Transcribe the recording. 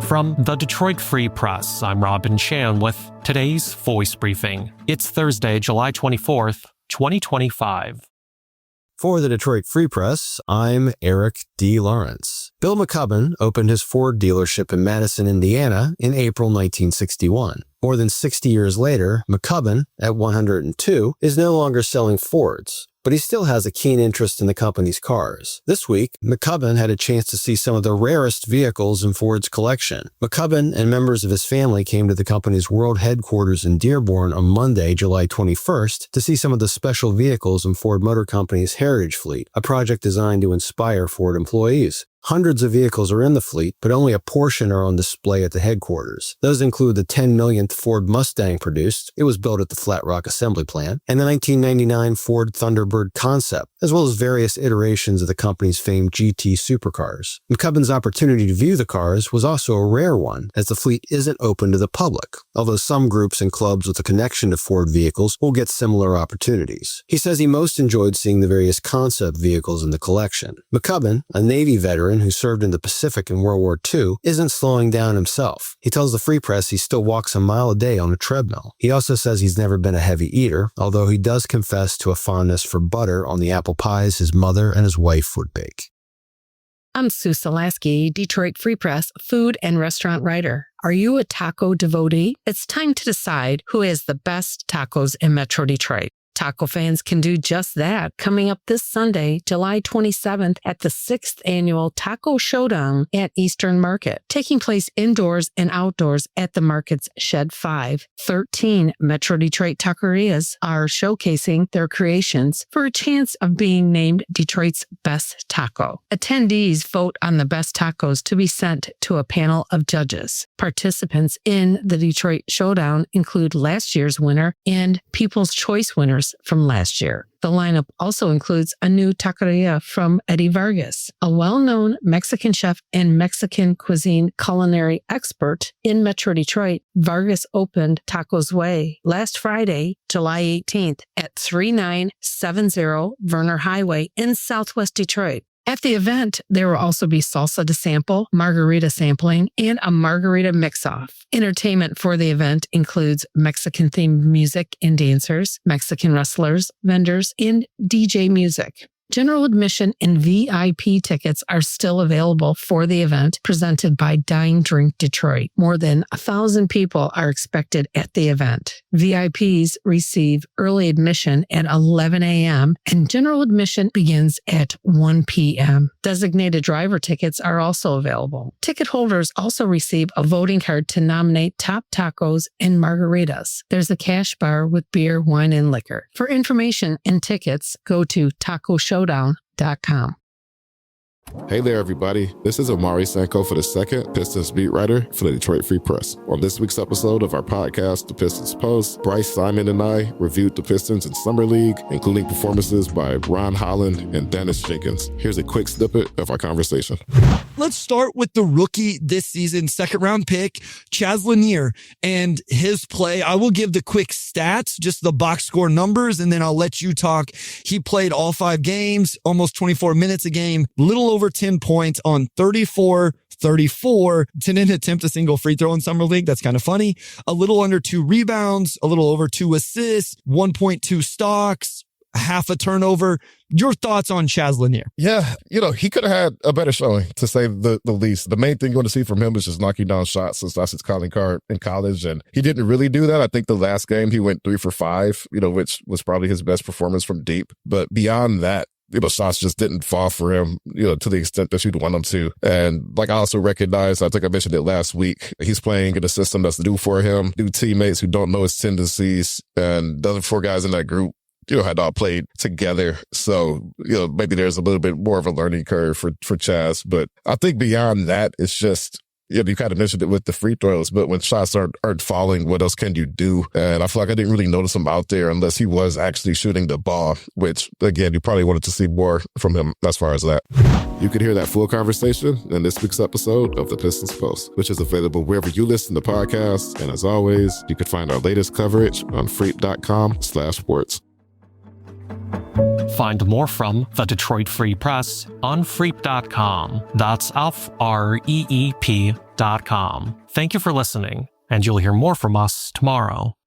From the Detroit Free Press, I'm Robin Chan with today's Voice Briefing. It's Thursday, July 24th, 2025. For the Detroit Free Press, I'm Eric D. Lawrence. Bill McCubbin opened his Ford dealership in Madison, Indiana in April 1961. More than 60 years later, McCubbin, at 102, is no longer selling Fords, but he still has a keen interest in the company's cars. This week, McCubbin had a chance to see some of the rarest vehicles in Ford's collection. McCubbin and members of his family came to the company's world headquarters in Dearborn on Monday, July 21st, to see some of the special vehicles in Ford Motor Company's Heritage Fleet, a project designed to inspire Ford employees. Hundreds of vehicles are in the fleet, but only a portion are on display at the headquarters. Those include the 10 millionth Ford Mustang produced. It was built at the Flat Rock Assembly Plant, and the 1999 Ford Thunderbird concept, as well as various iterations of the company's famed GT supercars. McCubbin's opportunity to view the cars was also a rare one, as the fleet isn't open to the public, although some groups and clubs with a connection to Ford vehicles will get similar opportunities. He says he most enjoyed seeing the various concept vehicles in the collection. McCubbin, a Navy veteran who served in the Pacific in World War II, isn't slowing down himself. He tells the Free Press he still walks a mile a day on a treadmill. He also says he's never been a heavy eater, although he does confess to a fondness for butter on the apple pies his mother and his wife would bake. I'm Sue Salaski, Detroit Free Press food and restaurant writer. Are you a taco devotee? It's time to decide who has the best tacos in Metro Detroit. Taco fans can do just that coming up this Sunday, July 27th at the 6th Annual Taco Showdown at Eastern Market, taking place indoors and outdoors at the market's Shed 5. 13 Metro Detroit taquerias are showcasing their creations for a chance of being named Detroit's best taco. Attendees vote on the best tacos to be sent to a panel of judges. Participants in the Detroit Showdown include last year's winner and People's Choice winners from last year. The lineup also includes a new taqueria from Eddie Vargas, a well-known Mexican chef and Mexican cuisine culinary expert in Metro Detroit. Vargas opened Tacos Way last Friday, July 18th at 3970 Werner Highway in Southwest Detroit. At the event, there will also be salsa to sample, margarita sampling, and a margarita mix-off. Entertainment for the event includes Mexican-themed music and dancers, Mexican wrestlers, vendors, and DJ music. General admission and VIP tickets are still available for the event presented by Dine Drink Detroit. More than 1,000 people are expected at the event. VIPs receive early admission at 11 a.m. and general admission begins at 1 p.m. Designated driver tickets are also available. Ticket holders also receive a voting card to nominate top tacos and margaritas. There's a cash bar with beer, wine, and liquor. For information and tickets, go to tacoshowdown.com. Hey there, everybody. This is Omari Sanko for the second Pistons beat writer for the Detroit Free Press. On this week's episode of our podcast, The Pistons Post, Bryce Simon and I reviewed the Pistons in Summer League, including performances by Ron Holland and Dennis Jenkins. Here's a quick snippet of our conversation. Let's start with the rookie this season, second-round pick, Chaz Lanier, and his play. I will give the quick stats, just the box score numbers, and then I'll let you talk. He played all 5 games, almost 24 minutes a game, little over 10 points on 34, didn't attempt a single free throw in Summer League. That's kind of funny. A little under 2 rebounds, a little over 2 assists, 1.2 stocks, half a turnover. Your thoughts on Chaz Lanier? Yeah, he could have had a better showing, to say the least. The main thing you want to see from him is just knocking down shots since that's his calling card in college, and he didn't really do that. I think the last game he went 3 for 5, which was probably his best performance from deep. But beyond that, shots just didn't fall for him, to the extent that you'd want them to. And I also recognize, I think I mentioned it last week, he's playing in a system that's new for him, new teammates who don't know his tendencies, and the other 4 guys in that group, had all played together. So, maybe there's a little bit more of a learning curve for Chaz. But I think beyond that, it's just, you kind of mentioned it with the free throws, but when shots aren't falling, what else can you do? And I feel like I didn't really notice him out there unless he was actually shooting the ball, which, again, you probably wanted to see more from him as far as that. You can hear that full conversation in this week's episode of The Pistons Post, which is available wherever you listen to podcasts. And as always, you can find our latest coverage on freep.com/sports. Find more from the Detroit Free Press on freep.com. That's FREEP.com. Thank you for listening, and you'll hear more from us tomorrow.